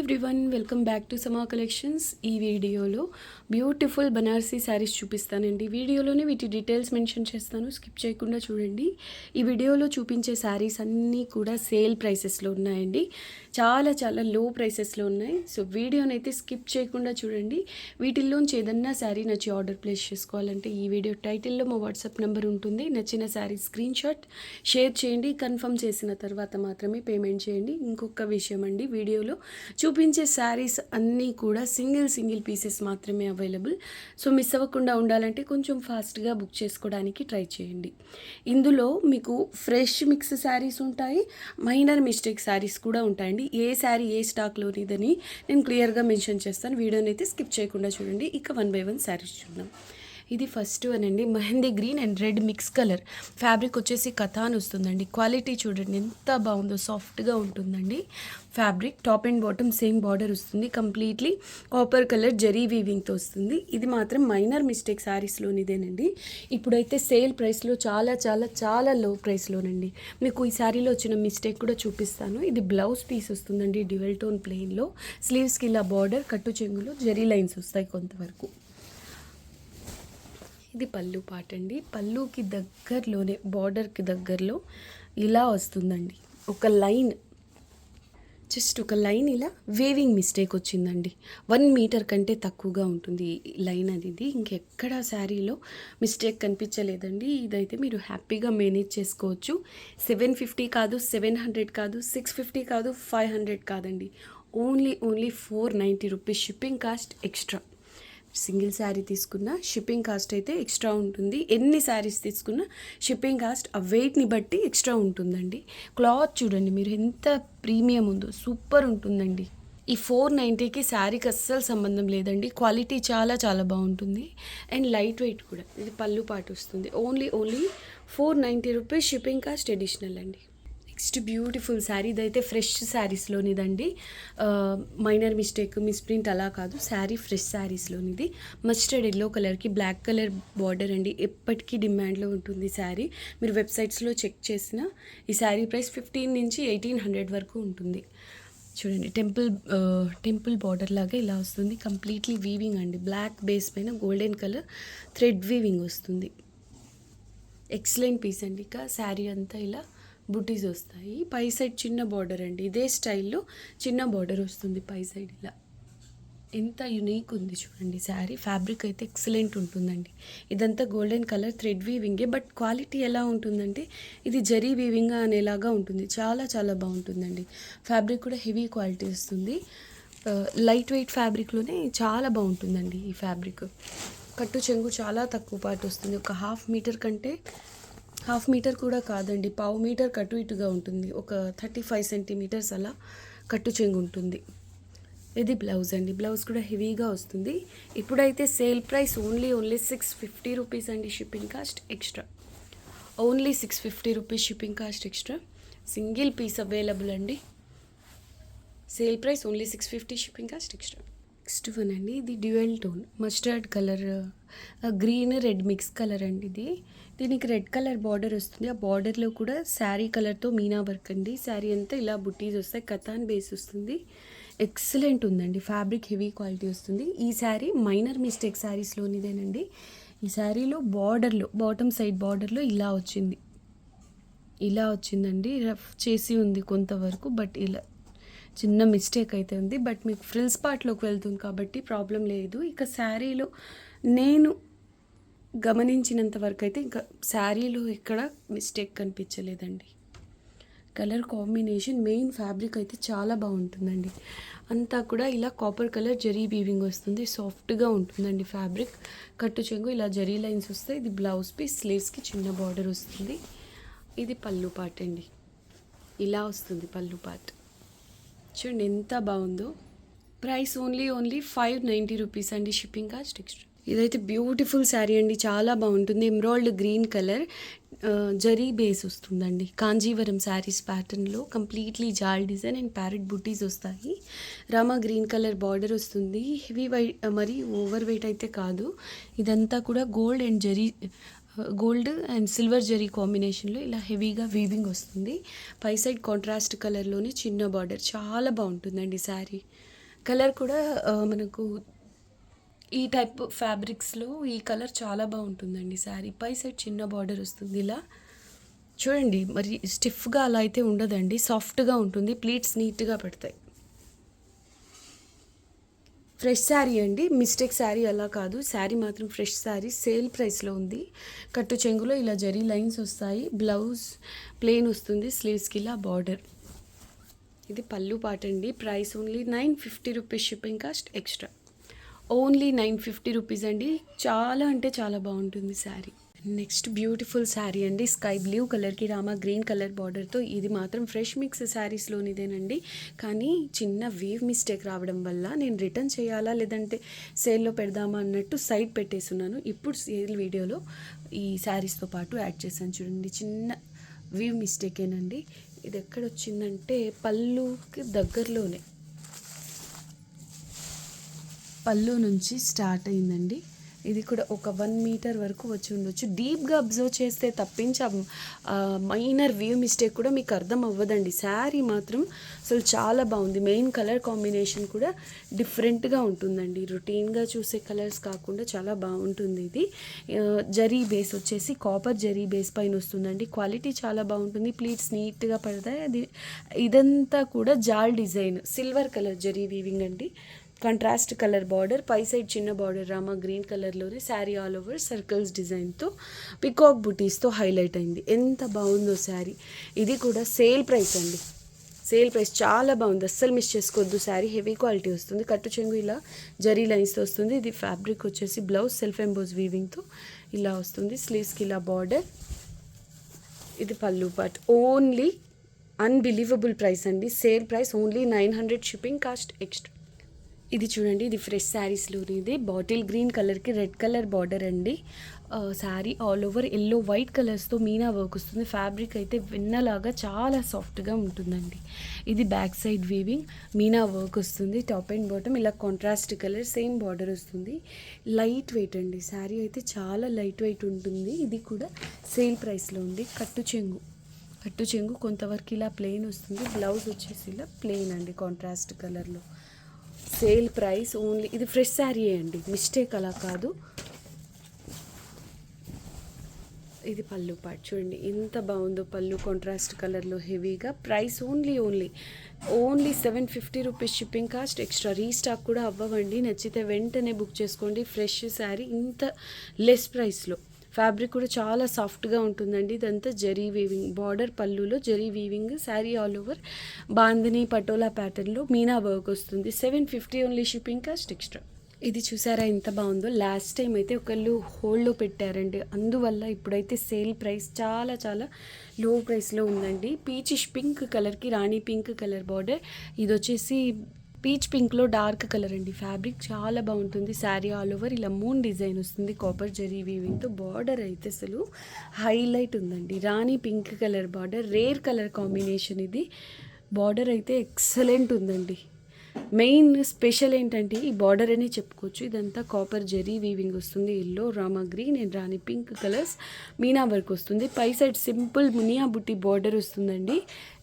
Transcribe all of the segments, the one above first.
Everyone, welcome back to సమా collections. ఈ వీడియోలో బ్యూటిఫుల్ బనారసీ శారీస్ చూపిస్తానండి. వీడియోలోనే వీటి డీటెయిల్స్ మెన్షన్ చేస్తాను, స్కిప్ చేయకుండా చూడండి. ఈ వీడియోలో చూపించే శారీస్ అన్నీ కూడా సేల్ ప్రైసెస్లో ఉన్నాయండి. చాలా చాలా లో ప్రైసెస్లో ఉన్నాయి. సో వీడియోని అయితే స్కిప్ చేయకుండా చూడండి. వీటిల్లోంచి ఏదన్నా శారీ నచ్చి ఆర్డర్ ప్లేస్ చేసుకోవాలంటే ఈ వీడియో టైటిల్లో మా వాట్సాప్ నెంబర్ ఉంటుంది. నచ్చిన శారీ స్క్రీన్ షాట్ షేర్ చేయండి. కన్ఫర్మ్ చేసిన తర్వాత మాత్రమే పేమెంట్ చేయండి. ఇంకొక విషయం అండి, వీడియోలో చూపించే శారీస్ అన్నీ కూడా సింగిల్ పీసెస్ మాత్రమే అవైలబుల్. సో మిస్ అవ్వకుండా ఉండాలంటే కొంచెం ఫాస్ట్గా బుక్ చేసుకోవడానికి ట్రై చేయండి. ఇందులో మీకు ఫ్రెష్ మిక్స్ శారీస్ ఉంటాయి, మైనర్ మిస్టేక్ శారీస్ కూడా ఉంటాయండి. ఏ శారీ ఏ స్టాక్లోనిదని నేను క్లియర్గా మెన్షన్ చేస్తాను. వీడియోని అయితే స్కిప్ చేయకుండా చూడండి. ఇక 1 by 1 శారీస్ చూద్దాం. ఇది ఫస్ట్ వన్ అండి, mehndi green and red mix colour. Fabric వచ్చేసి కథాన్ వస్తుందండి. క్వాలిటీ చూడండి ఎంత బాగుందో, సాఫ్ట్గా ఉంటుందండి fabric. Top and bottom same border వస్తుంది. కంప్లీట్లీ కాపర్ కలర్ జరీ వీవింగ్తో వస్తుంది. ఇది మాత్రం మైనర్ మిస్టేక్ శారీస్లోనిదేనండి. ఇప్పుడైతే సేల్ ప్రైస్లో చాలా చాలా చాలా లో ప్రైస్లోనండి. మీకు ఈ శారీలో వచ్చిన మిస్టేక్ కూడా చూపిస్తాను. ఇది బ్లౌజ్ పీస్ వస్తుందండి, డ్యూయల్ టోన్ ప్లెయిన్లో. స్లీవ్స్కి ఇలా బార్డర్, కట్టు చెంగులో జరీ లైన్స్ వస్తాయి కొంతవరకు. ఇది పళ్ళు పాట అండి. పళ్ళుకి దగ్గరలోనే, బార్డర్కి దగ్గరలో ఇలా వస్తుందండి. ఒక లైన్, జస్ట్ ఒక లైన్ ఇలా వేవింగ్ మిస్టేక్ వచ్చిందండి. 1 మీటర్ కంటే తక్కువగా ఉంటుంది లైన్ అనేది. ఇంకెక్కడ శారీలో మిస్టేక్ కనిపించలేదండి. ఇదైతే మీరు హ్యాపీగా మేనేజ్ చేసుకోవచ్చు. 750 కాదు, 700 కాదు, 650 కాదు, 500 కాదండి. Only 490 rupees. Shipping cost extra. Single sari తీసుకున్న షిప్పింగ్ కాస్ట్ అయితే ఎక్స్ట్రా ఉంటుంది. ఎన్ని శారీస్ తీసుకున్నా షిప్పింగ్ కాస్ట్ ఆ వెయిట్ని బట్టి ఎక్స్ట్రా ఉంటుందండి. క్లాత్ చూడండి మీరు ఎంత ప్రీమియం ఉందో, సూపర్ ఉంటుందండి. ఈ 490కి శారీకి అస్సలు సంబంధం లేదండి. క్వాలిటీ చాలా చాలా బాగుంటుంది అండ్ లైట్ వెయిట్ కూడా. ఇది పళ్ళు పాటు వస్తుంది. Only 490 rupees. Shipping cost additional అండి. Next beautiful sari. ఇదైతే ఫ్రెష్ శారీస్లోనిదండి. మైనర్ మిస్టేక్, మిస్ప్రింట్ అలా కాదు. శారీ ఫ్రెష్ శారీస్లోనిది. మస్టర్డ్ ఎల్లో కలర్కి బ్లాక్ కలర్ బార్డర్ అండి. ఎప్పటికీ డిమాండ్లో ఉంటుంది శారీ. మీరు వెబ్సైట్స్లో చెక్ చేసిన ఈ శారీ ప్రైస్ 1500 నుంచి 1800 వరకు ఉంటుంది. చూడండి, టెంపుల్ బార్డర్ లాగా ఇలా వస్తుంది. కంప్లీట్లీ వీవింగ్ అండి. బ్లాక్ బేస్ పైన గోల్డెన్ కలర్ థ్రెడ్ వీవింగ్ వస్తుంది. ఎక్సలెంట్ పీస్ అండి. ఇక శారీ అంతా ఇలా బుటీస్ వస్తాయి. పై సైడ్ చిన్న బార్డర్ అండి. ఇదే స్టైల్లో చిన్న బార్డర్ వస్తుంది పై సైడ్ ఇలా. ఎంత యునీక్ ఉంది చూడండి శారీ. ఫ్యాబ్రిక్ అయితే ఎక్సలెంట్ ఉంటుందండి. ఇదంతా గోల్డెన్ కలర్ థ్రెడ్ వీవింగే, బట్ క్వాలిటీ ఎలా ఉంటుందంటే ఇది జరీ వీవింగ్ అనేలాగా ఉంటుంది. చాలా చాలా బాగుంటుందండి. ఫ్యాబ్రిక్ కూడా హెవీ క్వాలిటీ వస్తుంది. లైట్ వెయిట్ ఫ్యాబ్రిక్లోనే చాలా బాగుంటుందండి ఈ ఫ్యాబ్రిక్. కట్టు చెంగు చాలా తక్కువ పాటు వస్తుంది. ఒక 1/2 మీటర్ కంటే, 1/2 మీటర్ కూడా కాదండి, 1/4 మీటర్ కట్టు ఇటుగా ఉంటుంది. ఒక 35 సెంటీమీటర్స్ అలా కట్టు చెంగు ఉంటుంది. ఇది బ్లౌజ్ అండి. బ్లౌజ్ కూడా హెవీగా వస్తుంది. ఇప్పుడైతే సేల్ ప్రైస్ ఓన్లీ 650 రూపీస్ అండి. Shipping cost extra. Only 650 rupees shipping cost extra. Single piece available అండి. Sale price only 650, shipping cost extra. Next one అండి, ఇది dual tone mustard colour, green red mix colour అండి. దీనికి red colour border వస్తుంది. ఆ బార్డర్లో కూడా శారీ కలర్తో మీనా వర్క్ అండి. శారీ అంతా ఇలా బుట్టీస్ వస్తాయి. కథాన్ బేస్ వస్తుంది. ఎక్సలెంట్ ఉందండి. ఫ్యాబ్రిక్ హెవీ క్వాలిటీ వస్తుంది. ఈ శారీ మైనర్ మిస్టేక్ శారీస్లోనిదేనండి. ఈ శారీలో బార్డర్లో, బాటమ్ సైడ్ బార్డర్లో ఇలా వచ్చిందండి. రఫ్ చేసి ఉంది కొంతవరకు, బట్ ఇలా చిన్న మిస్టేక్ అయితే ఉంది. బట్ మీకు ఫ్రిల్స్ పార్ట్లోకి వెళ్తుంది కాబట్టి ప్రాబ్లం లేదు. ఇక శారీలో నేను గమనించినంత వరకు అయితే ఇంకా శారీలో ఎక్కడ మిస్టేక్ కనిపించలేదండి. కలర్ కాంబినేషన్, మెయిన్ ఫ్యాబ్రిక్ అయితే చాలా బాగుంటుందండి. అంతా కూడా ఇలా కాపర్ కలర్ జరీ వీవింగ్ వస్తుంది. సాఫ్ట్గా ఉంటుందండి ఫ్యాబ్రిక్. కట్టు చెంగు ఇలా జరీ లైన్స్ వస్తాయి. ఇది బ్లౌజ్ పీస్. స్లీవ్స్కి చిన్న బార్డర్ వస్తుంది. ఇది పళ్ళు పార్ట్ అండి. ఇలా వస్తుంది పళ్ళు పార్ట్. చూడండి ఎంత బాగుందో. ప్రైస్ ఓన్లీ 590 రూపీస్ అండి. Shipping cost extra. ఇదైతే బ్యూటిఫుల్ శారీ అండి. చాలా బాగుంటుంది. Emerald green colour zari base వస్తుందండి. కాంజీవరం శారీస్ ప్యాటర్న్లో కంప్లీట్లీ జాల్ డిజైన్ అండ్ ప్యారెట్ బుటీస్ వస్తాయి. రామా గ్రీన్ కలర్ బార్డర్ వస్తుంది. హెవీ వెయిట్, మరి ఓవర్ వెయిట్ అయితే కాదు. ఇదంతా కూడా gold and zari gold and silver zari కాంబినేషన్లో ఇలా హెవీగా వీవింగ్ వస్తుంది. పై సైడ్ కాంట్రాస్ట్ కలర్లోనే చిన్న బార్డర్, చాలా బాగుంటుందండి శారీ. కలర్ కూడా మనకు ఈ టైప్ ఫ్యాబ్రిక్స్లో ఈ కలర్ చాలా బాగుంటుందండి శారీ. పై సైడ్ చిన్న బార్డర్ వస్తుంది ఇలా చూడండి. మరి స్టిఫ్గా అలా అయితే ఉండదండి, సాఫ్ట్గా ఉంటుంది. ప్లీట్స్ నీట్గా పెడతాయి. ఫ్రెష్ శారీ అండి, మిస్టేక్ శారీ అలా కాదు. శారీ మాత్రం ఫ్రెష్ శారీ, సేల్ ప్రైస్లో ఉంది. కట్టు చెంగులో ఇలా జరీ లైన్స్ వస్తాయి. బ్లౌజ్ ప్లెయిన్ వస్తుంది, స్లీవ్స్కి ఇలా బార్డర్. ఇది పళ్ళు పాట అండి. Price only 950 rupees, shipping cost extra. Only 950 rupees అండి. చాలా అంటే చాలా బాగుంటుంది శారీ. నెక్స్ట్ బ్యూటిఫుల్ శారీ అండి, స్కై బ్లూ కలర్కి రామా గ్రీన్ కలర్ బార్డర్తో. ఇది మాత్రం ఫ్రెష్ మిక్స్ శారీస్లోనిదేనండి. కానీ చిన్న వేవ్ మిస్టేక్ రావడం వల్ల నేను రిటర్న్ చేయాలా లేదంటే సేల్లో పెడదామా అన్నట్టు సైడ్ పెట్టేస్తున్నాను. ఇప్పుడు సేల్ వీడియోలో ఈ శారీస్తో పాటు యాడ్ చేశాను చూడండి. చిన్న వేవ్ మిస్టేకేనండి. ఇది ఎక్కడ వచ్చిందంటే పళ్ళుకి దగ్గరలోనే, పళ్ళు నుంచి స్టార్ట్ అయిందండి. ఇది కూడా ఒక 1 మీటర్ వరకు వచ్చి ఉండొచ్చు. డీప్గా అబ్జర్వ్ చేస్తే తప్పించి మైనర్ వ్యూ మిస్టేక్ కూడా మీకు అర్థం అవ్వదండి. శారీ మాత్రం అసలు చాలా బాగుంది. మెయిన్ కలర్ కాంబినేషన్ కూడా డిఫరెంట్గా ఉంటుందండి. రొటీన్గా చూసే కలర్స్ కాకుండా చాలా బాగుంటుంది. ఇది జరీ బేస్ వచ్చేసి కాపర్ జరీ బేస్ పైన వస్తుందండి. క్వాలిటీ చాలా బాగుంటుంది. ప్లీట్స్ నీట్గా పడతాయి. ఇదంతా కూడా జాల్ design, silver colour zari weaving అండి. కాంట్రాస్ట్ కలర్ బార్డర్, పై సైడ్ చిన్న బార్డర్ రామా గ్రీన్ కలర్లోనే. శారీ ఆల్ ఓవర్ సర్కిల్స్ డిజైన్తో పికాక్ బుటీస్తో హైలైట్ అయింది. ఎంత బాగుందో శారీ. ఇది కూడా సేల్ ప్రైస్ అండి, సేల్ ప్రైస్. చాలా బాగుంది, అస్సలు మిస్ చేసుకోవద్దు. శారీ హెవీ క్వాలిటీ వస్తుంది. కట్టు చెంగు ఇలా జరీ లైన్స్తో వస్తుంది. ఇది ఫ్యాబ్రిక్ వచ్చేసి బ్లౌజ్ సెల్ఫ్ ఎంబోజ్ వీవింగ్తో ఇలా వస్తుంది. స్లీవ్స్కి ఇలా బార్డర్. ఇది పళ్ళు పార్ట్. ఓన్లీ అన్బిలీవబుల్ ప్రైస్ అండి, sale price only 900, shipping cost extra. ఇది చూడండి, ఇది ఫ్రెష్ శారీస్లోని. ఇది బాటిల్ గ్రీన్ కలర్కి రెడ్ కలర్ బార్డర్ అండి. Sari all over yellow white కలర్స్తో మీనా వర్క్ వస్తుంది. ఫ్యాబ్రిక్ అయితే వెన్నలాగా చాలా సాఫ్ట్గా ఉంటుందండి. ఇది back side weaving, Meena work వస్తుంది. టాప్ అండ్ బాటమ్ ఇలా కాంట్రాస్ట్ కలర్, సేమ్ బార్డర్ వస్తుంది. లైట్ వెయిట్ అండి, శారీ అయితే చాలా లైట్ వెయిట్ ఉంటుంది. ఇది కూడా సేల్ ప్రైస్లో ఉంది. కట్టు చెంగు కొంతవరకు ఇలా ప్లెయిన్ వస్తుంది. బ్లౌజ్ వచ్చేసి ఇలా ప్లెయిన్ అండి, కాంట్రాస్ట్ కలర్లో. Sale price only. ఇది ఫ్రెష్ శారీయే అండి, మిస్టేక్ అలా కాదు. ఇది పళ్ళు పార్ట్ చూడండి ఎంత బాగుందో. పళ్ళు కాంట్రాస్ట్ కలర్లో హెవీగా. Price only 750 rupees, shipping cost extra. Restock కూడా అవ్వవండి. నచ్చితే వెంటనే బుక్ చేసుకోండి. ఫ్రెష్ శారీ ఇంత లెస్ ప్రైస్లో. ఫ్యాబ్రిక్ కూడా చాలా సాఫ్ట్గా ఉంటుందండి. ఇదంతా జరీ వీవింగ్, బార్డర్ పళ్ళులో zari weaving. Sari all over bandhani patola ప్యాటర్న్లో మీనా వర్క్ వస్తుంది. 750 ఓన్లీ, షిప్పింగ్ కాస్ట్ ఎక్స్ట్రా. ఇది చూసారా ఎంత బాగుందో. లాస్ట్ టైం అయితే ఒకళ్ళు హోల్డ్లో పెట్టారండి, అందువల్ల ఇప్పుడైతే సేల్ ప్రైస్ చాలా చాలా లో ప్రైస్లో ఉందండి. పీచిష్ పింక్ కలర్కి రాణి పింక్ కలర్ బార్డర్. ఇది వచ్చేసి పీచ్ పింక్లో డార్క్ కలర్ అండి. ఫ్యాబ్రిక్ చాలా బాగుంటుంది. శారీ ఆల్ ఓవర్ ఇలా మూన్ డిజైన్ వస్తుంది. కాపర్ జరీ వీవింగ్తో. బార్డర్ అయితే అసలు హైలైట్ ఉందండి. Rani pink colour border, rare colour combination. ఇది బార్డర్ అయితే ఎక్సలెంట్ ఉందండి. మెయిన్ స్పెషల్ ఏంటంటే ఈ బార్డర్ అని చెప్పుకోవచ్చు. ఇదంతా కాపర్ జరీ వీవింగ్ వస్తుంది. Yellow, Rama green and Rani pink colours meena work వస్తుంది. పై సైడ్ సింపుల్ మునియా బుట్టి బార్డర్ వస్తుందండి.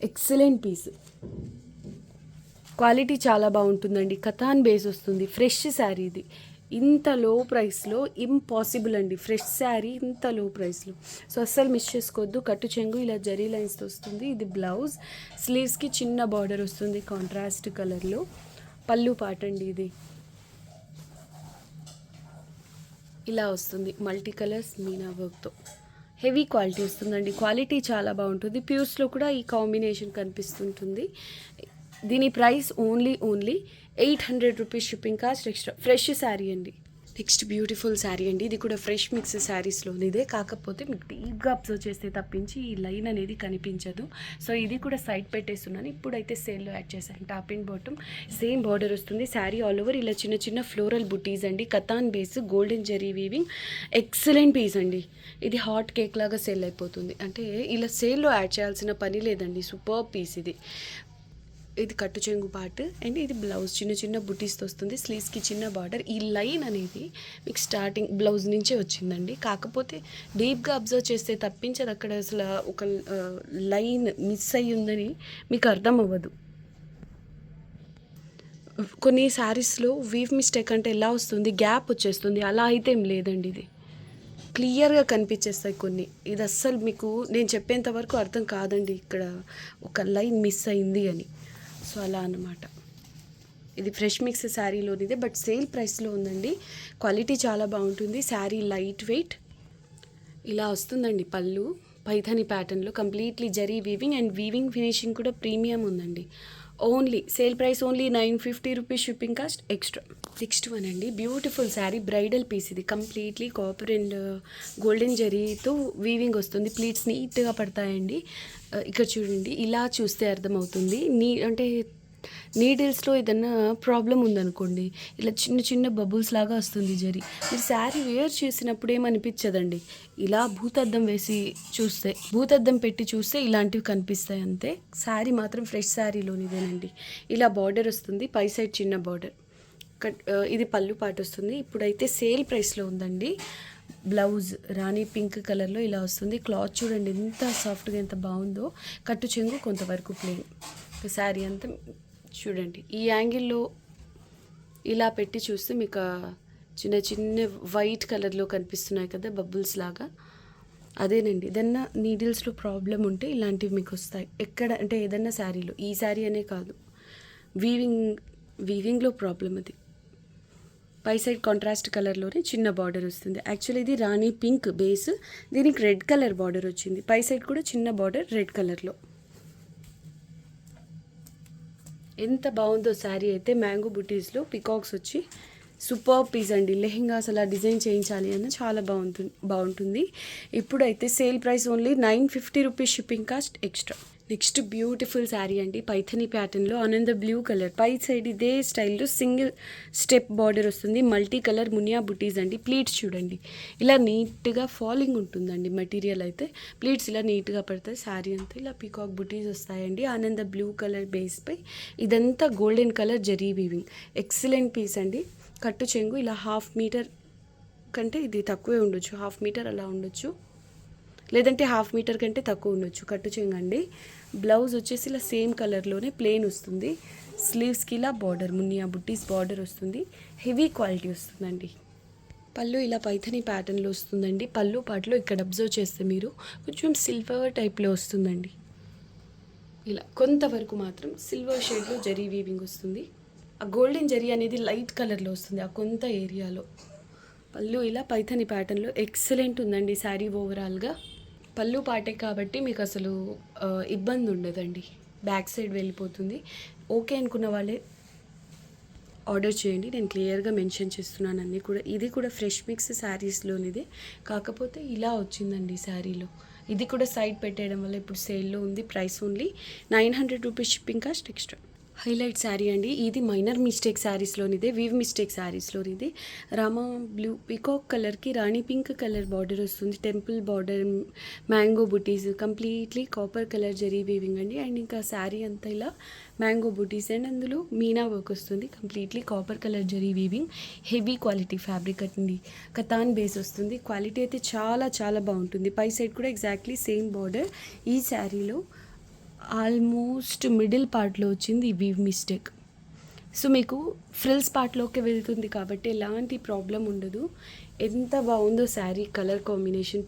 Excellent piece. క్వాలిటీ చాలా బాగుంటుందండి. కథాన్ బేస్ వస్తుంది. ఫ్రెష్ శారీ ఇది. ఇంత లో ప్రైస్లో ఇంపాసిబుల్ అండి, ఫ్రెష్ శారీ ఇంత లో ప్రైస్లో. సో అస్సలు మిస్ చేసుకోవద్దు. కట్టు చెంగు ఇలా జరీ లైన్స్తో వస్తుంది. ఇది బ్లౌజ్. స్లీవ్స్కి చిన్న బార్డర్ వస్తుంది కాంట్రాస్ట్ కలర్లో. పళ్ళు పాట అండి. ఇది ఇలా వస్తుంది, మల్టీ కలర్స్ మీనా వర్క్తో. హెవీ క్వాలిటీ వస్తుందండి. క్వాలిటీ చాలా బాగుంటుంది. ప్యూర్స్లో కూడా ఈ కాంబినేషన్ కనిపిస్తుంటుంది. దీని price only 800 rupees, shipping cost extra. Fresh sari అండి. నెక్స్ట్ బ్యూటిఫుల్ శారీ అండి. ఇది కూడా ఫ్రెష్ మిక్స్ శారీస్లోనిదే. కాకపోతే మీకు డీప్గా అబ్జర్వ్ చేస్తే తప్పించి ఈ లైన్ అనేది కనిపించదు. సో ఇది కూడా సైడ్ పెట్టేస్తున్నాను. ఇప్పుడైతే సేల్లో యాడ్ చేశాను. Top and bottom same border వస్తుంది. శారీ ఆల్ ఓవర్ ఇలా చిన్న చిన్న ఫ్లోరల్ బుటీస్ అండి. Katan base, golden zari weaving. Excellent piece అండి. ఇది హాట్ కేక్ లాగా సేల్ అయిపోతుంది. అంటే ఇలా సేల్లో యాడ్ చేయాల్సిన పని లేదండి. సూపర్ పీస్ ఇది. ఇది కట్టు చెంగు పార్ట్ అండ్ ఇది బ్లౌజ్ చిన్న చిన్న బుటీస్తో వస్తుంది. స్లీవ్స్కి చిన్న బార్డర్. ఈ లైన్ అనేది మీకు స్టార్టింగ్ బ్లౌజ్ నుంచే వచ్చిందండి. కాకపోతే డీప్గా అబ్జర్వ్ చేస్తే తప్పించదు అక్కడ అసలు ఒక లైన్ మిస్ అయ్యి ఉందని మీకు అర్థం అవ్వదు. కొన్ని శారీస్లో వీవ్ మిస్టేక్ అంటే ఎలా వస్తుంది, గ్యాప్ వచ్చేస్తుంది. అలా అయితే ఏం లేదండి, ఇది క్లియర్గా కనిపించేస్తాయి కొన్ని. ఇది అస్సలు మీకు నేను చెప్పేంత వరకు అర్థం కాదండి ఇక్కడ ఒక లైన్ మిస్ అయింది అని. సో అలా అన్నమాట. ఇది ఫ్రెష్ మిక్స్ శారీలోనిదే, బట్ సేల్ ప్రైస్లో ఉందండి. క్వాలిటీ చాలా బాగుంటుంది. శారీ లైట్ వెయిట్ ఇలా వస్తుందండి. పళ్ళు పైథానీ ప్యాటర్న్లో completely zari weaving and weaving finishing కూడా ప్రీమియం ఉందండి. Only sale price only 950 rupees, shipping cost extra. Next one అండి, బ్యూటిఫుల్ శారీ, బ్రైడల్ పీస్. ఇది కంప్లీట్లీ కాపర్ అండ్ గోల్డెన్ జరీతో వీవింగ్ వస్తుంది. ప్లీట్స్ నీట్గా పడతాయండి. ఇక్కడ చూడండి, ఇలా చూస్తే అర్థమవుతుంది. అంటే నీడిల్స్లో ఏదన్నా ప్రాబ్లం ఉందనుకోండి, ఇలా చిన్న చిన్న బబుల్స్ లాగా వస్తుంది జరీ. మీరు శారీ వేర్ చేసినప్పుడు ఏమనిపించదండి. ఇలా భూతద్దం వేసి చూస్తే, భూతద్దం పెట్టి చూస్తే ఇలాంటివి కనిపిస్తాయి అంతే. శారీ మాత్రం ఫ్రెష్ శారీలోనిదేనండి. ఇలా బార్డర్ వస్తుంది, పై సైడ్ చిన్న బార్డర్. ఇది పళ్ళు పాట వస్తుంది. ఇప్పుడైతే సేల్ ప్రైస్లో ఉందండి. బ్లౌజ్ రాణి పింక్ కలర్లో ఇలా వస్తుంది. క్లాత్ చూడండి ఎంత సాఫ్ట్గా, ఎంత బాగుందో. కట్టు చెంగు కొంతవరకు ప్లెయిన్. శారీ అంతా చూడండి, ఈ యాంగిల్లో ఇలా పెట్టి చూస్తే మీకు చిన్న చిన్న వైట్ కలర్లో కనిపిస్తున్నాయి కదా బబుల్స్ లాగా, అదేనండి. ఏదన్నా నీడిల్స్లో ప్రాబ్లం ఉంటే ఇలాంటివి మీకు వస్తాయి. ఎక్కడ అంటే ఏదన్నా శారీలో, ఈ శారీ అనే కాదు, వీవింగ్లో ప్రాబ్లం అది. పై సైడ్ కాంట్రాస్ట్ కలర్లోనే చిన్న బార్డర్ వస్తుంది. యాక్చువల్లీ ఇది రాణి పింక్ బేస్, దీనికి రెడ్ కలర్ బార్డర్ వచ్చింది. పై సైడ్ కూడా చిన్న బార్డర్ రెడ్ కలర్లో. ఎంత బాగుందో శారీ అయితే. మ్యాంగో బుటీస్లో పికాక్స్ వచ్చి సూపర్ పీస్ అండి. లెహెంగాస్ అలా డిజైన్ చేయించాలి అన్న చాలా బాగుంటుంది. ఇప్పుడైతే sale price only 950 rupees, shipping cost extra. Next beautiful sari అండి, పైథనీ ప్యాటర్న్లో ఆనంద బ్లూ కలర్. పై సైడ్ ఇదే స్టైల్లో సింగిల్ స్టెప్ బార్డర్ వస్తుంది. మల్టీ కలర్ మునియా బుటీస్ అండి. ప్లీట్స్ చూడండి ఇలా నీట్గా ఫాలింగ్ ఉంటుందండి. మెటీరియల్ అయితే ప్లీట్స్ ఇలా నీట్గా పడతాయి. శారీ అంతా ఇలా పీకాక్ బుటీస్ వస్తాయండి. ఆనంద బ్లూ కలర్ బేస్పై ఇదంతా golden colour zari weaving. Excellent piece అండి. కట్టు చెంగు ఇలా 1/2 మీటర్ కంటే ఇది తక్కువే ఉండొచ్చు, 1/2 మీటర్ అలా ఉండొచ్చు, లేదంటే 1/2 మీటర్ కంటే తక్కువ ఉండొచ్చు. కట్టు చెంగు అండి. బ్లౌజ్ వచ్చేసి ఇలా సేమ్ కలర్లోనే ప్లెయిన్ వస్తుంది. స్లీవ్స్కి ఇలా బార్డర్ మునియా బుట్టీస్ బార్డర్ వస్తుంది. హెవీ క్వాలిటీ వస్తుందండి. పళ్ళు ఇలా పైథనీ ప్యాటర్న్లో వస్తుందండి. పళ్ళు పాటలో ఇక్కడ అబ్జర్వ్ చేస్తే మీరు కొంచెం సిల్వర్ టైప్లో వస్తుందండి. ఇలా కొంతవరకు మాత్రం సిల్వర్ షేడ్లో జరీ వీవింగ్ వస్తుంది. ఆ గోల్డెన్ జరీ అనేది లైట్ కలర్లో వస్తుంది ఆ కొంత ఏరియాలో. పళ్ళు ఇలా పైథనీ ప్యాటర్న్లో ఎక్సలెంట్ ఉందండి శారీ ఓవరాల్గా. పళ్ళు పాటే కాబట్టి మీకు అసలు ఇబ్బంది ఉండదండి, బ్యాక్ సైడ్ వెళ్ళిపోతుంది. ఓకే అనుకున్న వాళ్ళే ఆర్డర్ చేయండి. నేను క్లియర్గా మెన్షన్ చేస్తున్నాను అన్నీ కూడా. ఇది కూడా ఫ్రెష్ మిక్స్ శారీస్లోనిదే, కాకపోతే ఇలా వచ్చిందండి శారీలో. ఇది కూడా సైడ్ పెట్టేయడం వల్ల ఇప్పుడు సేల్లో ఉంది. Price only 900 rupees, shipping cost extra. Highlight sari అండి. ఇది మైనర్ మిస్టేక్ శారీస్లోనిదే, వీవ్ మిస్టేక్ శారీస్లోనిదే. రామా బ్లూ పికాక్ కలర్కి రాణి పింక్ కలర్ బార్డర్ వస్తుంది. Temple border, mango butis, completely copper colour zari weaving అండి. అండ్ ఇంకా శారీ అంతా ఇలా మ్యాంగో బుటీస్ అండ్ అందులో మీనా వర్క్ వస్తుంది. Completely copper colour zari weaving. Heavy quality fabric అండి. కతాన్ బేస్ వస్తుంది. క్వాలిటీ అయితే చాలా చాలా బాగుంటుంది. పై సైడ్ కూడా ఎగ్జాక్ట్లీ సేమ్ బార్డర్. ఈ శారీలో ఆల్మోస్ట్ మిడిల్ పార్ట్లో వచ్చింది ఈ వీవ్ మిస్టేక్. సో మీకు ఫ్రిల్స్ పార్ట్లోకి వెళ్తుంది కాబట్టి ఎలాంటి ప్రాబ్లం ఉండదు. ఎంత బాగుందో sari colour combination.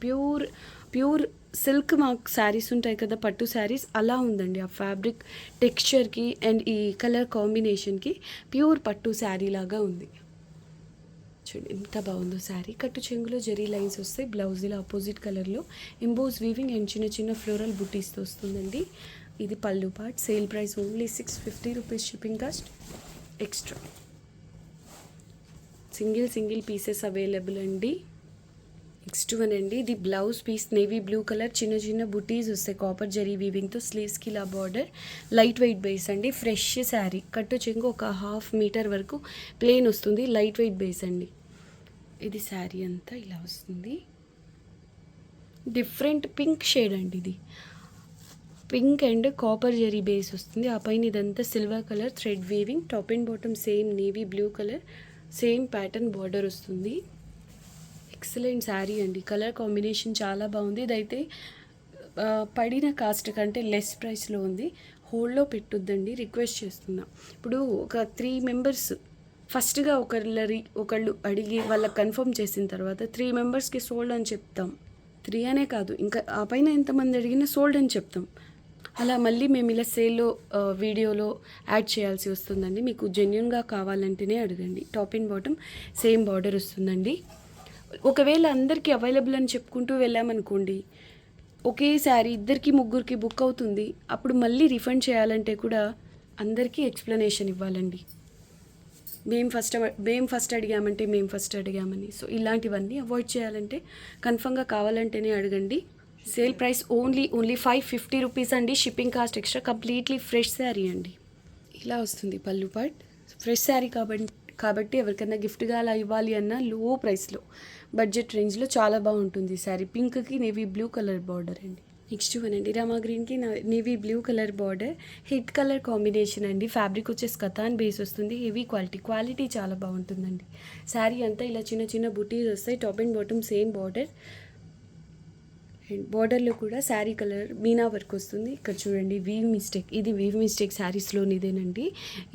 Pure silk మాకు శారీస్ ఉంటాయి కదా, పట్టు శారీస్, అలా ఉందండి. ఆ ఫ్యాబ్రిక్ టెక్స్చర్కి అండ్ ఈ కలర్ కాంబినేషన్కి ప్యూర్ పట్టు శారీ లాగా ఉంది. చూడండి ఎంత బాగుందో శారీ. కట్టు చెంగులో జరీ లైన్స్ వస్తాయి. బ్లౌజ్ ఇలా ఆపోజిట్ కలర్లో ఎంబోస్ వీవింగ్ అండ్ చిన్న చిన్న ఫ్లోరల్ బుటీస్తో వస్తుందండి. ఇది పళ్ళు part. Sale price only 650 rupees, shipping cost extra. Single pieces available అండి. నెక్స్ట్ వన్ అండి, ఇది blouse piece navy blue colour. చిన్న చిన్న బుటీస్ వస్తాయి కాపర్ జరీ వీవింగ్తో. స్లీవ్స్కి ఇలా బార్డర్. లైట్ వెయిట్ బేస్ అండి. ఫ్రెష్ శారీ. కట్టు చెంగు ఒక 1/2 మీటర్ వరకు ప్లెయిన్ వస్తుంది. లైట్ వెయిట్ బేస్ అండి. ఇది శారీ అంతా ఇలా వస్తుంది. డిఫరెంట్ పింక్ షేడ్ అండి ఇది. Pink and copper zari base వస్తుంది. ఆ పైన ఇదంతా silver colour thread weaving. Top and bottom same navy blue colour, same pattern border వస్తుంది. ఎక్సలెంట్ శారీ అండి. కలర్ కాంబినేషన్ చాలా బాగుంది. ఇదైతే పడిన కాస్ట్ కంటే లెస్ ప్రైస్లో ఉంది. హోల్డ్లో పెట్టొద్దండి, రిక్వెస్ట్ చేస్తున్నా. ఇప్పుడు ఒక 3 మెంబర్స్ ఫస్ట్గా ఒకళ్ళు అడిగి వాళ్ళకి కన్ఫర్మ్ చేసిన తర్వాత 3 మెంబర్స్కి సోల్డ్ అని చెప్తాం. 3 అనే కాదు, ఇంకా ఆ పైన ఎంతమంది అడిగినా సోల్డ్ అని చెప్తాం. అలా మళ్ళీ మేము ఇలా సేల్లో వీడియోలో యాడ్ చేయాల్సి వస్తుందండి. మీకు జెన్యున్గా కావాలంటేనే అడగండి. Top and bottom same border వస్తుందండి. ఒకవేళ అందరికీ అవైలబుల్ అని చెప్పుకుంటూ వెళ్ళామనుకోండి, ఒకే శారీ 2 3 బుక్ అవుతుంది. అప్పుడు మళ్ళీ రిఫండ్ చేయాలంటే కూడా అందరికీ ఎక్స్ప్లెనేషన్ ఇవ్వాలండి. మేము ఫస్ట్ అడిగామంటే మేము ఫస్ట్ అడిగామని. సో ఇలాంటివన్నీ అవాయిడ్ చేయాలంటే కన్ఫర్మ్గా కావాలంటేనే అడగండి. సేల్ ప్రైస్ ఓన్లీ 550 రూపీస్ అండి. Shipping cost extra. Completely fresh sari అండి. ఇలా వస్తుంది పళ్ళు పార్ట్. ఫ్రెష్ శారీ కాబట్టి ఎవరికైనా గిఫ్ట్గా అలా ఇవ్వాలి అన్న లో ప్రైస్లో, బడ్జెట్ రేంజ్లో చాలా బాగుంటుంది శారీ. పింక్కి నేవీ బ్లూ కలర్ బార్డర్ అండి. నెక్స్ట్ వన్ అండి, రామా గ్రీన్కి navy blue colour border, hit colour combination అండి. ఫ్యాబ్రిక్ వచ్చేసి కథాన్ బేస్ వస్తుంది. హెవీ క్వాలిటీ చాలా బాగుంటుందండి. శారీ అంతా ఇలా చిన్న చిన్న బుటీస్ వస్తాయి. Top and bottom same border. And బార్డర్లో కూడా శారీ కలర్ మీనా వర్క్ వస్తుంది. ఇక్కడ చూడండి, ఇది వీవ్ మిస్టేక్ శారీస్లోనిదేనండి.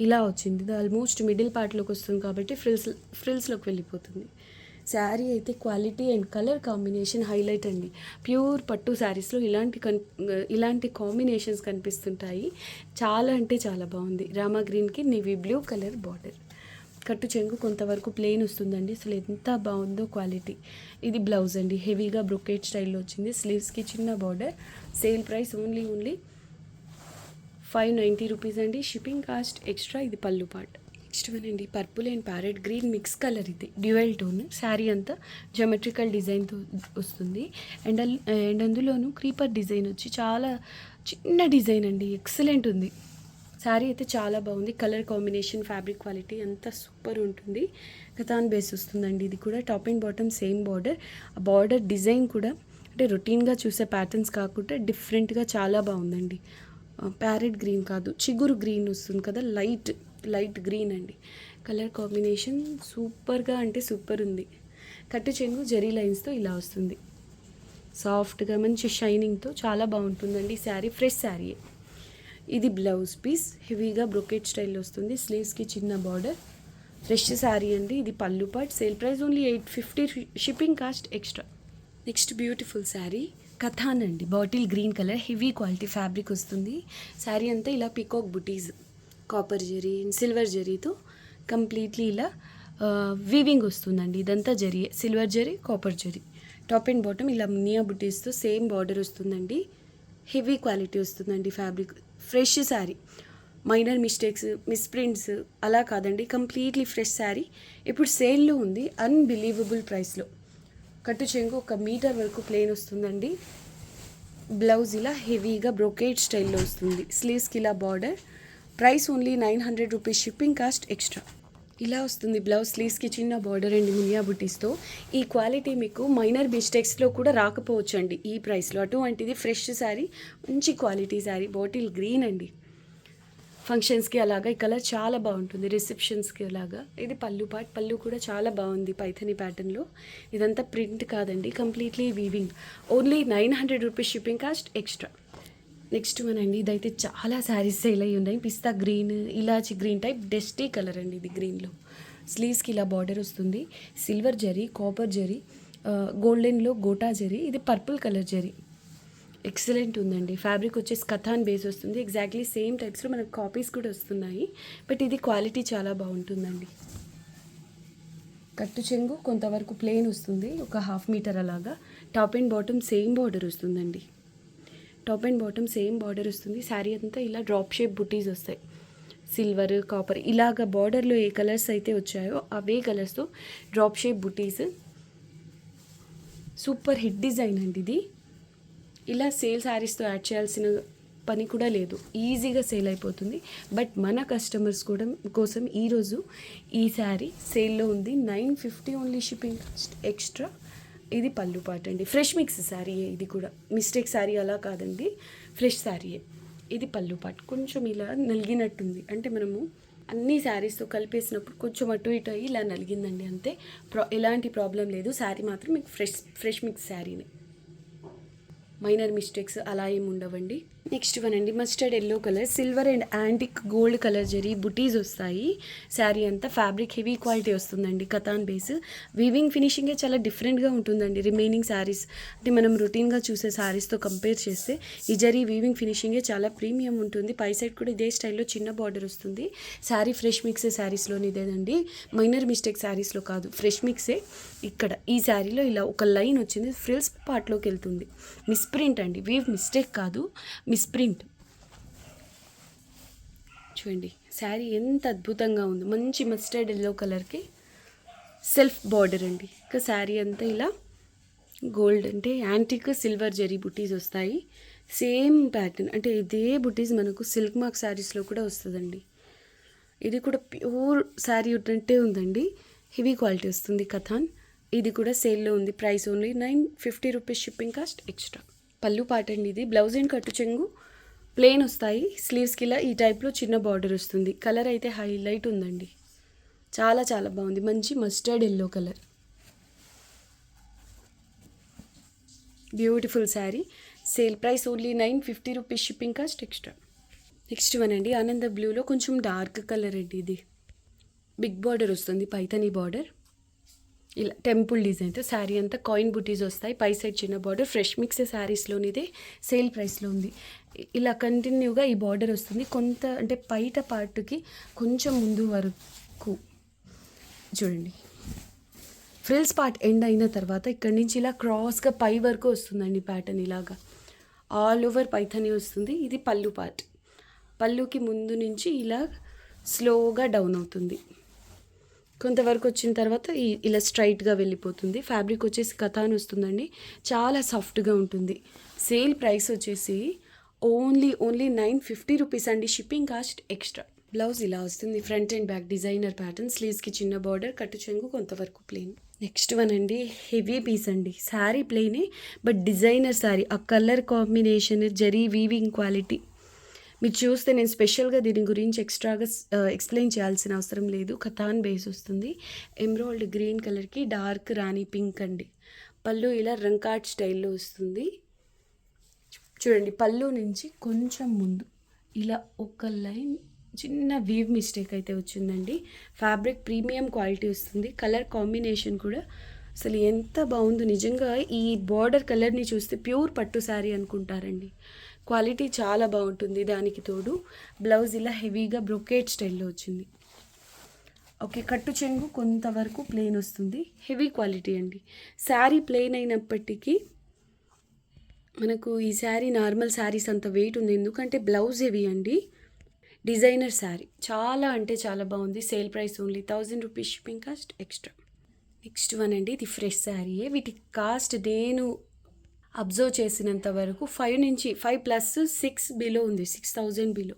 ఇలా వచ్చింది. ఇది ఆల్మోస్ట్ మిడిల్ పార్ట్లోకి వస్తుంది కాబట్టి ఫ్రిల్స్లోకి వెళ్ళిపోతుంది. శారీ అయితే quality and colour combination highlight అండి. ప్యూర్ పట్టు శారీస్లో ఇలాంటి కాంబినేషన్స్ కనిపిస్తుంటాయి. చాలా అంటే చాలా బాగుంది. రామా గ్రీన్కి నేవీ బ్లూ కలర్ బార్డర్. కట్టు చెంగు కొంతవరకు ప్లెయిన్ వస్తుందండి. అసలు ఎంత బాగుందో క్వాలిటీ. ఇది బ్లౌజ్ అండి. హెవీగా బ్రొకేట్ స్టైల్లో వచ్చింది. స్లీవ్స్కి చిన్న border. Sale price only 590 rupees అండి. Shipping cost extra. ఇది పళ్ళు పార్ట్. నెక్స్ట్ వన్ అండి, purple and parrot green mix colour. ఇది డ్యూయల్ టోన్. శారీ అంతా జమెట్రికల్ డిజైన్తో వస్తుంది. అండ్ అందులోనూ క్రీపర్ డిజైన్ వచ్చి చాలా చిన్న డిజైన్ అండి. ఎక్సలెంట్ ఉంది. శారీ అయితే చాలా బాగుంది. కలర్ కాంబినేషన్, ఫ్యాబ్రిక్ క్వాలిటీ అంతా సూపర్ ఉంటుంది. కథాన్ బేస్ వస్తుందండి. ఇది కూడా top and bottom same border. ఆ బార్డర్ డిజైన్ కూడా అంటే రొటీన్గా చూసే ప్యాటర్న్స్ కాకుండా డిఫరెంట్గా చాలా బాగుందండి. ప్యారెట్ గ్రీన్ కాదు, చిగురు గ్రీన్ వస్తుంది కదా, లైట్ గ్రీన్ అండి. కలర్ కాంబినేషన్ సూపర్గా అంటే సూపర్ ఉంది. కట్టు చెంగు జరీ లైన్స్తో ఇలా వస్తుంది. సాఫ్ట్గా మంచి షైనింగ్తో చాలా బాగుంటుందండి. శారీ ఫ్రెష్ శారీ. ఇది బ్లౌజ్ పీస్. హెవీగా బ్రొకెట్ స్టైల్లో వస్తుంది. స్లీవ్స్కి చిన్న బార్డర్. ఫ్రెష్ శారీ అండి. ఇది పళ్ళు part. Sale price only 850. Shipping cost extra. Next beautiful sari katan అండి. Bottle green colour, heavy quality fabric వస్తుంది. శారీ అంతా ఇలా peacock butis, copper zari and silver జరీతో కంప్లీట్లీ ఇలా వీవింగ్ వస్తుందండి. ఇదంతా zari, silver zari, copper zari. Top and bottom ఇలా మియా బుటీస్తో సేమ్ బార్డర్ వస్తుందండి. హెవీ క్వాలిటీ వస్తుందండి fabric. Fresh sari. Minor misprints అలా కాదండి, కంప్లీట్లీ ఫ్రెష్ శారీ. ఇప్పుడు సేల్లో ఉంది, అన్బిలీవబుల్ ప్రైస్లో. కట్టు చెంగు 1 మీటర్ వరకు ప్లెయిన్ వస్తుందండి. బ్లౌజ్ ఇలా హెవీగా బ్రొకేట్ స్టైల్లో వస్తుంది. స్లీవ్స్కి ఇలా border. Price only 900 rupees. Shipping cost extra. ఇలా వస్తుంది బ్లౌజ్. స్లీవ్స్కి చిన్న బార్డర్ అండి మియా బుటీస్తో. ఈ క్వాలిటీ మీకు మైనర్ మిస్టేక్స్లో కూడా రాకపోవచ్చు అండి ఈ ప్రైస్లో. అటువంటిది ఫ్రెష్ శారీ, మంచి క్వాలిటీ శారీ. బాటిల్ గ్రీన్ అండి. ఫంక్షన్స్కి అలాగా ఈ కలర్ చాలా బాగుంటుంది. రిసెప్షన్స్కి అలాగా. ఇది పళ్ళు పార్ట్. పళ్ళు కూడా చాలా బాగుంది పైథని ప్యాటర్న్లో. ఇదంతా ప్రింట్ కాదండి, completely weaving. Only 900 rupees. Shipping cost extra. Next one అండి, ఇదైతే చాలా శారీస్ సేల్ అయ్యి ఉన్నాయి. పిస్తా గ్రీన్, ఇలాచి గ్రీన్ టైప్ డస్టీ కలర్ అండి ఇది గ్రీన్లో. స్లీవ్స్కి ఇలా బార్డర్ వస్తుంది. సిల్వర్ జరీ, కాపర్ జరీ, గోల్డెన్లో గోటా జరీ. ఇది పర్పుల్ కలర్ జరీ. ఎక్సలెంట్ ఉందండి. ఫ్యాబ్రిక్ వచ్చేసి కథాన్ బేస్ వస్తుంది. ఎగ్జాక్ట్లీ సేమ్ టైప్స్లో మనకు కాపీస్ కూడా వస్తున్నాయి, బట్ ఇది క్వాలిటీ చాలా బాగుంటుందండి. కట్టు చెంగు కొంతవరకు ప్లెయిన్ వస్తుంది, 1/2 మీటర్ అలాగా. Top and bottom same border వస్తుందండి. Top and bottom same border వస్తుంది. శారీ అంతా ఇలా డ్రాప్ షేప్ బుటీస్ వస్తాయి. సిల్వర్, కాపర్ ఇలాగ బార్డర్లో ఏ కలర్స్ అయితే వచ్చాయో అవే కలర్స్తో డ్రాప్ షేప్ బుటీస్. సూపర్ హిట్ డిజైన్ అండి ఇది. ఇలా సేల్ శారీస్తో యాడ్ చేయాల్సిన పని కూడా లేదు, ఈజీగా సేల్ అయిపోతుంది. బట్ మన కస్టమర్స్ కూడా కోసం ఈరోజు ఈ శారీ సేల్లో ఉంది. 950 ఓన్లీ. Shipping cost extra. ఇది పళ్ళు పాట అండి. ఫ్రెష్ మిక్స్ శారీయే ఇది కూడా, మిస్టేక్ శారీ అలా కాదండి, ఫ్రెష్ శారీయే. ఇది పళ్ళు పాట. కొంచెం ఇలా నలిగినట్టుంది, అంటే మనము అన్ని శారీస్తో కలిపేసినప్పుడు కొంచెం అటు ఇటు అయ్యి ఇలా నలిగిందండి అంతే. ఎలాంటి ప్రాబ్లం లేదు. శారీ మాత్రం మీకు ఫ్రెష్ మిక్స్ శారీనే, మైనర్ మిస్టేక్స్ అలా ఏమి ఉండవండి. నెక్స్ట్ వన్ అండి, mustard yellow colour, silver and antique gold colour zari బుటీస్ వస్తాయి. శారీ అంతా ఫ్యాబ్రిక్ హెవీ క్వాలిటీ వస్తుందండి, కతాన్ బేస్. వీవింగ్ ఫినిషింగే చాలా డిఫరెంట్గా ఉంటుందండి రిమైనింగ్ శారీస్, అంటే మనం రొటీన్గా చూసే శారీస్తో కంపేర్ చేస్తే ఈ జరీ వీవింగ్ ఫినిషింగే చాలా ప్రీమియం ఉంటుంది. పై సైడ్ కూడా ఇదే స్టైల్లో చిన్న బార్డర్ వస్తుంది. శారీ ఫ్రెష్ మిక్సే శారీస్లోని ఇదేనండి, మైనర్ మిస్టేక్ శారీస్లో కాదు, ఫ్రెష్ మిక్సే. ఇక్కడ ఈ శారీలో ఇలా ఒక లైన్ వచ్చింది, ఫ్రిల్స్ పార్ట్లోకి వెళ్తుంది. మిస్ప్రింట్ అండి, వీవ్ మిస్టేక్ కాదు, మిస్ప్రింట్. చూడండి శారీ ఎంత అద్భుతంగా ఉంది, మంచి మస్టర్డ్ ఎల్లో కలర్కి సెల్ఫ్ బార్డర్ అండి. ఇంకా శారీ అంతా ఇలా గోల్డ్ అంటే యాంటిక్ సిల్వర్ జరీ బుటీస్ వస్తాయి. సేమ్ ప్యాటర్న్, అంటే ఇదే బుటీస్ మనకు సిల్క్ మార్క్ శారీస్లో కూడా వస్తుందండి. ఇది కూడా ప్యూర్ శారీ ఉన్నట్టే ఉందండి, హెవీ క్వాలిటీ వస్తుంది కథాన్. ఇది కూడా సేల్లో ఉంది, price only 950 rupees, shipping cost extra. పళ్ళు పాట అండి ఇది. బ్లౌజ్ అండ్ కట్టు చెంగు ప్లెయిన్ వస్తాయి, స్లీవ్స్కి ఇలా ఈ టైప్లో చిన్న బార్డర్ వస్తుంది. కలర్ అయితే హైలైట్ ఉందండి, చాలా చాలా బాగుంది, మంచి mustard yellow colour, beautiful sari. Sale price only 950 rupees, shipping cost extra. Next one అండి, ఆనంద బ్లూలో కొంచెం డార్క్ కలర్ అండి ఇది. బిగ్ బార్డర్ వస్తుంది, పైథనీ బార్డర్, ఇలా టెంపుల్ డిజైన్తో శారీ అంతా కాయిన్ బుటీస్ వస్తాయి. పై సైడ్ చిన్న బార్డర్, ఫ్రెష్ మిక్స్ శారీస్లోనిదే, సేల్ ప్రైస్లో ఉంది. ఇలా కంటిన్యూగా ఈ బార్డర్ వస్తుంది. కొంత అంటే పైట పార్ట్కి కొంచెం ముందు వరకు చూడండి, ఫ్రిల్స్ పార్ట్ ఎండ్ అయిన తర్వాత ఇక్కడి నుంచి ఇలా క్రాస్గా పై వరకు వస్తుందండి ప్యాటర్న్, ఇలాగా ఆల్ ఓవర్ పైథనీ వస్తుంది. ఇది పళ్ళు పార్ట్, పళ్ళుకి ముందు నుంచి ఇలా స్లోగా డౌన్ అవుతుంది. కొంతవరకు వచ్చిన తర్వాత ఇలా స్ట్రైట్గా వెళ్ళిపోతుంది. ఫ్యాబ్రిక్ వచ్చేసి కథాన్ వస్తుందండి, చాలా సాఫ్ట్గా ఉంటుంది. సేల్ ప్రైస్ వచ్చేసి ఓన్లీ 950 రూపీస్ అండి, షిప్పింగ్ కాస్ట్ ఎక్స్ట్రా. బ్లౌజ్ ఇలా వస్తుంది, front and back designer pattern, స్లీవ్స్కి చిన్న బార్డర్, కట్టు చెంగు కొంతవరకు ప్లెయిన్. నెక్స్ట్ వన్ అండి, హెవీ పీస్ అండి. శారీ ప్లెయినే బట్ డిజైనర్ శారీ, ఆ colour combination, zari weaving quality మీరు చూస్తే, నేను స్పెషల్గా దీని గురించి ఎక్స్ట్రాగా ఎక్స్ప్లెయిన్ చేయాల్సిన అవసరం లేదు. కథాన్ బేస్ వస్తుంది, ఎమ్రాల్డ్ గ్రీన్ కలర్కి డార్క్ రాణి పింక్ అండి. పళ్ళు ఇలా రంకాట్ స్టైల్లో వస్తుంది. చూడండి పళ్ళు నుంచి కొంచెం ముందు ఇలా ఒక లైన్ చిన్న వీవ్ మిస్టేక్ అయితే వచ్చిందండి. ఫ్యాబ్రిక్ ప్రీమియం క్వాలిటీ వస్తుంది, కలర్ కాంబినేషన్ కూడా అసలు ఎంత బాగుందో. నిజంగా ఈ బార్డర్ కలర్ని చూస్తే ప్యూర్ పట్టు శారీ అనుకుంటారండి, క్వాలిటీ చాలా బాగుంటుంది. దానికి తోడు బ్లౌజ్ ఇలా హెవీగా బ్రొకేట్ స్టైల్లో వచ్చింది. ఓకే, కట్టు చెంగు కొంతవరకు ప్లెయిన్ వస్తుంది, హెవీ క్వాలిటీ అండి. శారీ ప్లెయిన్ అయినప్పటికీ మనకు ఈ శారీ నార్మల్ శారీస్ అంత వెయిట్ ఉంది, ఎందుకంటే బ్లౌజ్ హెవీ అండి. డిజైనర్ శారీ చాలా అంటే చాలా బాగుంది. Sale price only 1000 rupees, shipping cost extra. Next one అండి, ఇది ఫ్రెష్ శారీయే. వీటి కాస్ట్ నేను అబ్జర్వ్ చేసినంత వరకు 5+6 బిలో ఉంది, 6000 బిలో.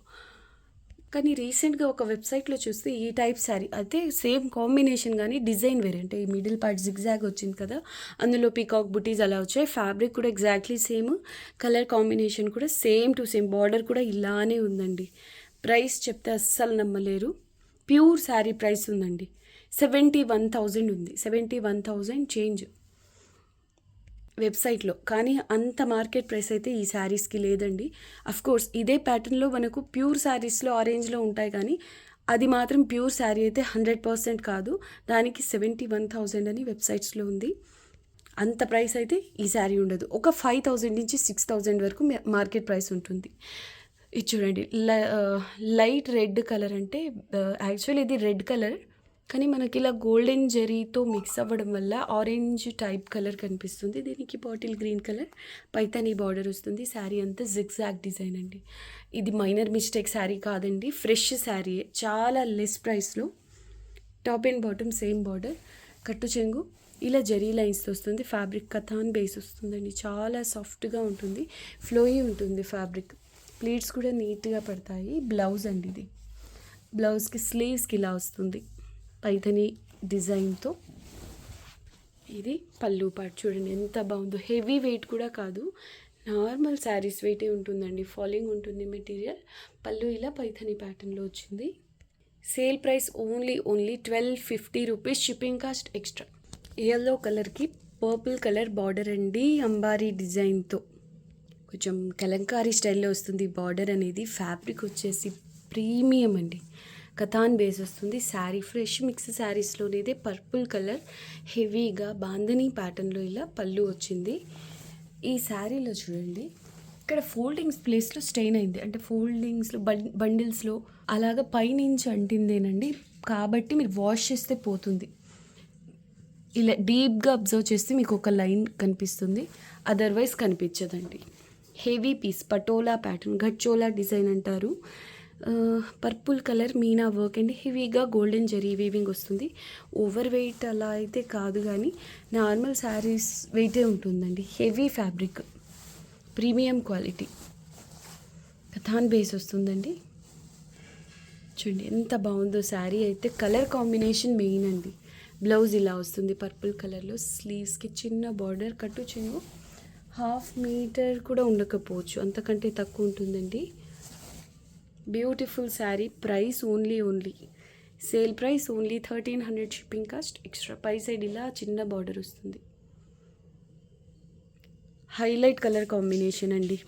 కానీ రీసెంట్గా ఒక వెబ్సైట్లో చూస్తే ఈ టైప్ శారీ అయితే సేమ్ కాంబినేషన్, కానీ డిజైన్ వేరే, అంటే ఈ మిడిల్ పార్ట్ జిగ్జాగ్ వచ్చింది కదా, అందులో పీకాక్ బుటీస్ అలా వచ్చాయి. ఫ్యాబ్రిక్ కూడా ఎగ్జాక్ట్లీ సేమ్, కలర్ కాంబినేషన్ కూడా సేమ్ టు సేమ్, బార్డర్ కూడా ఇలానే ఉందండి. ప్రైస్ చెప్తే అస్సలు నమ్మలేరు, ప్యూర్ శారీ ప్రైస్ ఉందండి, 71,000 ఉంది, 71,000 చేంజ్ వెబ్సైట్లో. కానీ అంత మార్కెట్ ప్రైస్ అయితే ఈ శారీస్కి లేదండి. అఫ్కోర్స్ ఇదే ప్యాటర్న్లో మనకు ప్యూర్ శారీస్లో ఆరెంజ్లో ఉంటాయి, కానీ అది మాత్రం ప్యూర్ శారీ అయితే 100% కాదు. దానికి 71,000 అని వెబ్సైట్స్లో ఉంది. అంత ప్రైస్ అయితే ఈ శారీ ఉండదు. ఒక 5,000 నుంచి 6,000 వరకు మార్కెట్ ప్రైస్ ఉంటుంది. ఇది చూడండి, లైట్ రెడ్ కలర్, అంటే యాక్చువల్లీ ఇది రెడ్ కలర్, కానీ మనకి ఇలా గోల్డెన్ జెరీతో మిక్స్ అవ్వడం వల్ల ఆరెంజ్ టైప్ కలర్ కనిపిస్తుంది. దీనికి bottle green colour Paithani border వస్తుంది. శారీ అంతా జిగ్జాగ్ డిజైన్ అండి. ఇది మైనర్ మిస్టేక్ శారీ కాదండి, ఫ్రెష్ శారీయే, చాలా లెస్ ప్రైస్లో. Top and bottom same border, కట్టు చెంగు ఇలా జరీ లైన్స్తో వస్తుంది. ఫ్యాబ్రిక్ కథాన్ బేస్ వస్తుందండి, చాలా సాఫ్ట్గా ఉంటుంది, ఫ్లోయీ ఉంటుంది ఫ్యాబ్రిక్. ప్లీట్స్ కూడా నీట్గా పడతాయి. బ్లౌజ్ అండి ఇది, బ్లౌజ్కి స్లీవ్స్కి ఇలా వస్తుంది పైథనీ డిజైన్తో. ఇది పళ్ళు పార్ట్ చూడండి ఎంత బాగుందో. హెవీ వెయిట్ కూడా కాదు, నార్మల్ శారీస్ వెయిటే ఉంటుందండి. ఫాలింగ్ ఉంటుంది మెటీరియల్. పళ్ళు ఇలా పైథని ప్యాటర్న్లో వచ్చింది. Sale price only 1250 rupees, shipping cost extra. Yellow కలర్కి పర్పుల్ కలర్ బార్డర్ అండి, అంబారీ డిజైన్తో. కొంచెం కలంకారీ స్టైల్లో వస్తుంది బార్డర్ అనేది. ఫ్యాబ్రిక్ వచ్చేసి ప్రీమియం అండి, కథాన్ బేస్ వస్తుంది. శారీ ఫ్రెష్ మిక్స్ శారీస్లోనేదే పర్పుల్ కలర్ హెవీగా బాంధనీ ప్యాటర్న్లో ఇలా పళ్ళు వచ్చింది. ఈ శారీలో చూడండి ఇక్కడ ఫోల్డింగ్స్ ప్లేస్లో స్టెయిన్ అయింది, అంటే ఫోల్డింగ్స్లో బండిల్స్లో అలాగ పైనుంచి అంటిందేనండి. కాబట్టి మీరు వాష్ చేస్తే పోతుంది. ఇలా డీప్గా అబ్జర్వ్ చేస్తే మీకు ఒక లైన్ కనిపిస్తుంది, అదర్వైజ్ కనిపించదండి. హెవీ పీస్ పటోలా ప్యాటర్న్, గచ్చోలా డిజైన్ అంటారు. పర్పుల్ కలర్ మీనా వర్క్ అండి. హెవీగా గోల్డెన్ జరీ వీవింగ్ వస్తుంది. ఓవర్ వెయిట్ అలా అయితే కాదు, కానీ నార్మల్ శారీస్ వెయిటే ఉంటుందండి. Heavy fabric, premium quality, katan base వస్తుందండి. చూడండి ఎంత బాగుందో శారీ అయితే. కలర్ కాంబినేషన్ మెయిన్ అండి. బ్లౌజ్ ఇలా వస్తుంది పర్పుల్ కలర్లో. స్లీవ్స్కి చిన్న బార్డర్, కట్టు చెంగు. 1/2 మీటర్ కూడా ఉండకపోవచ్చు, అంతకంటే తక్కువ ఉంటుందండి. Beautiful sari. Price only sale price only 1300, shipping cost extra. పై సైడ్ ఇలా చిన్న బార్డర్ వస్తుంది. హైలైట్ కలర్ కాంబినేషన్ అండి.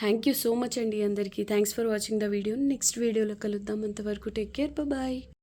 థ్యాంక్ యూ సో మచ్ అండి అందరికీ. Thanks for watching the video. నెక్స్ట్ వీడియోలో కలుద్దాం. అంతవరకు టేక్ కేర్, బాయ్.